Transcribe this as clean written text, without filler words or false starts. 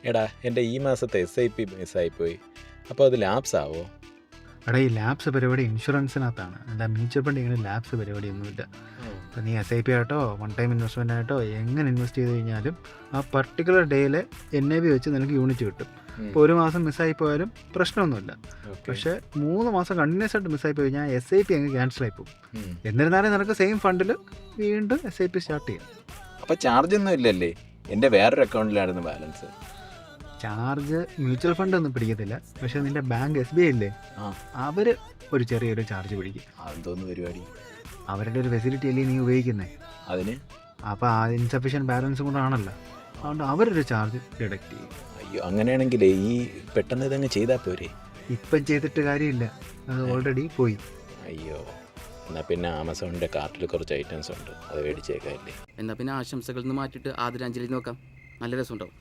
എടാ എൻ്റെ ഈ മാസത്തെ SIP മിസ്സായിപ്പോയി. അപ്പോൾ അത് ലാപ്സ് ആവോ? എടാ, ഈ ലാപ്സ് പരിപാടി ഇൻഷുറൻസിനകത്താണ്. അല്ല, മ്യൂച്വൽ ഫണ്ട് ഇങ്ങനെ ലാപ്സ് പരിപാടിയൊന്നുമില്ല. അപ്പോൾ നീ SIP ആയിട്ടോ വൺ ടൈം ഇൻവെസ്റ്റ്മെൻ്റ് ആയിട്ടോ എങ്ങനെ ഇൻവെസ്റ്റ് ചെയ്ത് കഴിഞ്ഞാലും ആ പർട്ടിക്കുലർ ഡേയിലെ NAV വെച്ച് നിനക്ക് യൂണിറ്റ് കിട്ടും. ഇപ്പോൾ ഒരു മാസം മിസ്സായി പോയാലും പ്രശ്നമൊന്നുമില്ല. പക്ഷേ 3 മാസം കണ്ടിന്യൂസ് ആയിട്ട് മിസ്സായി പോയി കഴിഞ്ഞാൽ SIP അങ്ങ് ക്യാൻസലായി പോകും. എന്നിരുന്നാലും നിനക്ക് സെയിം ഫണ്ടിൽ വീണ്ടും SIP സ്റ്റാർട്ട് ചെയ്യാം. അപ്പോൾ ചാർജ് ഒന്നും ഇല്ലല്ലേ? എൻ്റെ വേറൊരു അക്കൗണ്ടിലായിരുന്നു ബാലൻസ്. ചാർജ് മ്യൂച്വൽ ഫണ്ട് ഒന്നും പിടിക്കത്തില്ല. പക്ഷേ നിൻ്റെ ബാങ്ക് SBI ഇല്ലേ, അവർ ഒരു ചെറിയൊരു ചാർജ് പിടിക്കും. അതെന്തോന്ന് പരിപാടി? അവരുടെ ഒരു ഫെസിലിറ്റി അല്ലേ നീ ഉപയോഗിക്കുന്നത്. അതിന് അപ്പോൾ ആ ഇൻസഫിഷ്യൻറ്റ് ബാലൻസ് കൊണ്ടാണല്ലോ, അതുകൊണ്ട് അവരൊരു ചാർജ് ഡിഡക്റ്റ് ചെയ്യും. അയ്യോ, അങ്ങനെയാണെങ്കിൽ ഈ പെട്ടെന്ന് ഇതങ്ങ് ചെയ്താൽ പോരെ? ഇപ്പം ചെയ്തിട്ട് കാര്യമില്ല, അത് ഓൾറെഡി പോയി. അയ്യോ, എന്നാൽ പിന്നെ ആമസോണിൻ്റെ കാർട്ടിൽ കുറച്ച് ഐറ്റംസ് ഉണ്ട്, അത് മേടിച്ചേക്കാല്ലേ? എന്നാൽ പിന്നെ ആശംസകളിൽ നിന്ന് മാറ്റിയിട്ട് ആദരാഞ്ജലി നോക്കാം, നല്ല രസമുണ്ടാവും.